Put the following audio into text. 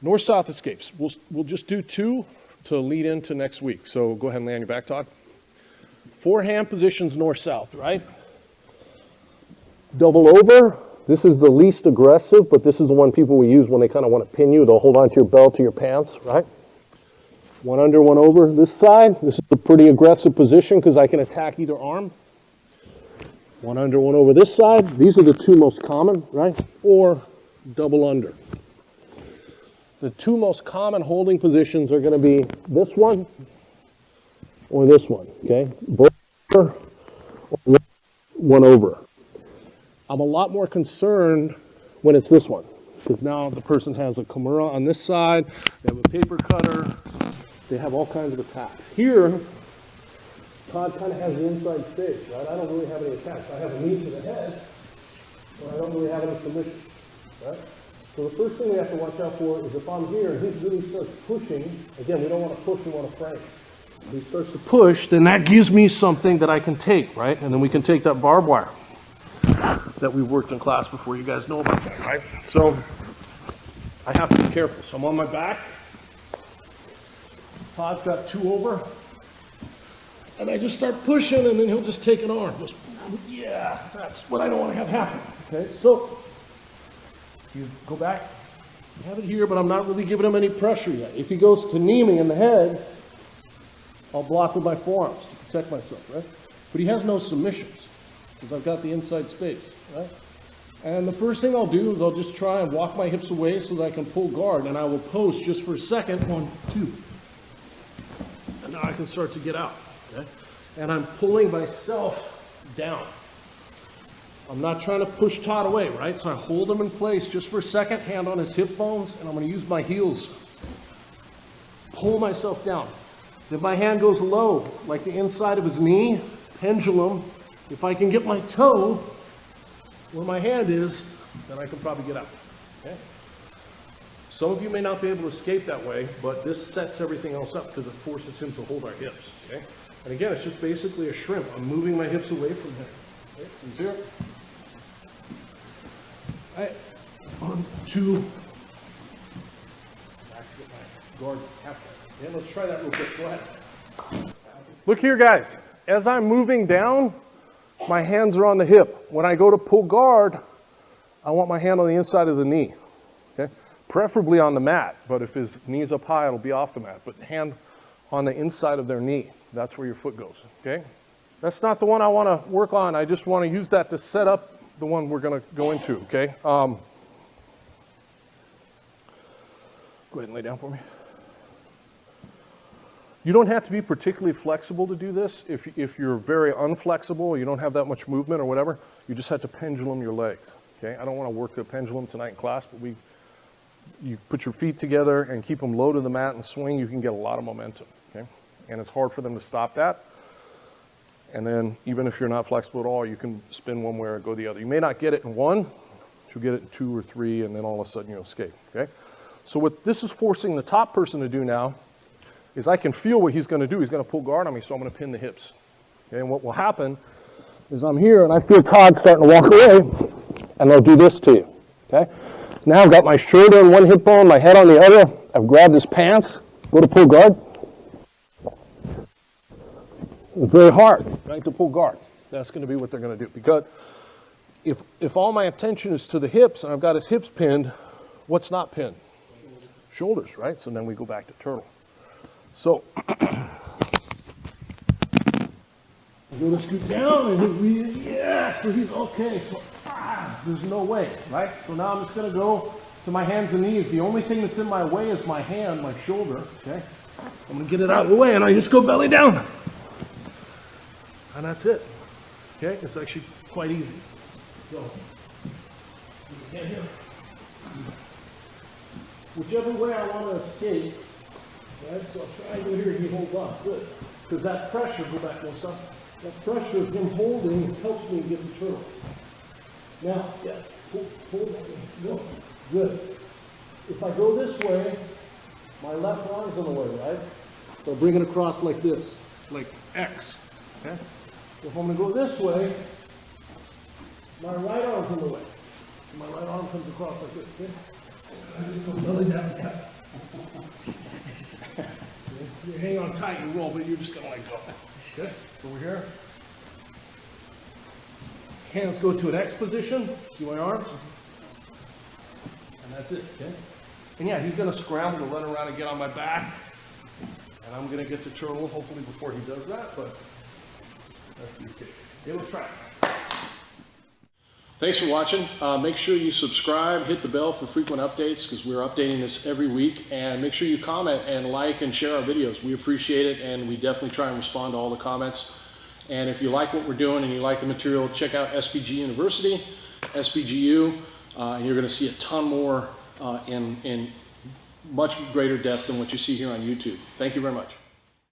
North-south escapes. We'll just do 2 to lead into next week. So go ahead and lay on your back, Todd. 4 hand positions, north-south, right? Double over. This is the least aggressive, but this is the one people will use when they kind of want to pin you. They'll hold onto your belt or your pants, right? 1 under, 1 over this side. This is a pretty aggressive position because I can attack either arm. 1 under, 1 over this side. These are the 2 most common, right? Or double under. The 2 most common holding positions are going to be this one or this one, okay? Both or 1 over. I'm a lot more concerned when it's this one, because now the person has a kimura on this side, they have a paper cutter, they have all kinds of attacks. Here, Todd kind of has the inside space, right? I don't really have any attacks. I have a knee to the head, but I don't really have any submission, right? So the first thing we have to watch out for is if I'm here and he really starts pushing, again, we don't want to push, we want to frame. If he starts to push, then that gives me something that I can take, right? And then we can take that barbed wire that we've worked in class before. You guys know about that, right? So I have to be careful. So I'm on my back. Todd's got 2 over. And I just start pushing, and then he'll just take an arm. Just, yeah, that's what I don't want to have happen. Okay, so you go back. You have it here, but I'm not really giving him any pressure yet. If he goes to knee me in the head, I'll block with my forearms to protect myself, right? But he has no submissions, because I've got the inside space, right? And the first thing I'll do is I'll just try and walk my hips away so that I can pull guard, and I will post just for a second, 1, 2. And now I can start to get out, okay? And I'm pulling myself down. I'm not trying to push Todd away, right? So I hold him in place just for a second, hand on his hip bones, and I'm going to use my heels. Pull myself down. If my hand goes low, like the inside of his knee, pendulum, if I can get my toe where my hand is, then I can probably get out, okay? Some of you may not be able to escape that way, but this sets everything else up because it forces him to hold our hips, okay? And again, it's just basically a shrimp. I'm moving my hips away from him, okay? From 0. All right, 1, 2. Back to get my guard half. Okay, let's try that real quick. Go ahead. Look here, guys. As I'm moving down, my hands are on the hip. When I go to pull guard, I want my hand on the inside of the knee, okay? Preferably on the mat, but if his knee's up high, it'll be off the mat. But hand on the inside of their knee. That's where your foot goes, okay? That's not the one I want to work on. I just want to use that to set up the one we're going to go into, okay? Go ahead and lay down for me. You don't have to be particularly flexible to do this. If you're very unflexible, you don't have that much movement or whatever, you just have to pendulum your legs, okay? I don't want to work the pendulum tonight in class, but you put your feet together and keep them low to the mat and swing, you can get a lot of momentum, okay? And it's hard for them to stop that. And then even if you're not flexible at all, you can spin one way or go the other. You may not get it in 1, but you'll get it in 2 or 3, and then all of a sudden you'll escape, okay? So what this is forcing the top person to do now is I can feel what he's going to do. He's going to pull guard on me, so I'm going to pin the hips. Okay, and what will happen is I'm here, and I feel Todd starting to walk away, and I'll do this to you, okay? Now I've got my shoulder on one hip bone, my head on the other. I've grabbed his pants, go to pull guard. It's very hard, right, to pull guard. That's going to be what they're going to do. Because if all my attention is to the hips, and I've got his hips pinned, what's not pinned? Shoulders, right? So then we go back to turtle. So, I'm going to scoot down, and so he's okay. So, there's no way, right? So now I'm just going to go to my hands and knees. The only thing that's in my way is my hand, my shoulder, okay? I'm going to get it out of the way, and I just go belly down. And that's it, okay? It's actually quite easy. So, hand here. Whichever way I want to escape, right? So I'll try to go here and he holds on. Good. Because that pressure, go back one second, that pressure of him holding helps me get the turtle. Now, yeah, hold that. No. Good. If I go this way, my left arm's in the way, right? So bring it across like this, like X. Okay? If I'm going to go this way, my right arm's in the way. So my right arm comes across like this. Okay? I just go belly down. hang on tight and roll, but you're just gonna let go. Okay, over here. Hands go to an X position. See my arms? And that's it, okay? And yeah, he's gonna scramble to run around and get on my back. And I'm gonna get the turtle, hopefully before he does that, but that's pretty safe. Okay, let's try it. Thanks for watching. Make sure you subscribe, hit the bell for frequent updates because we're updating this every week. And make sure you comment and like and share our videos. We appreciate it, and we definitely try and respond to all the comments. And if you like what we're doing and you like the material, check out SBG University, SBGU, and you're going to see a ton more in much greater depth than what you see here on YouTube. Thank you very much.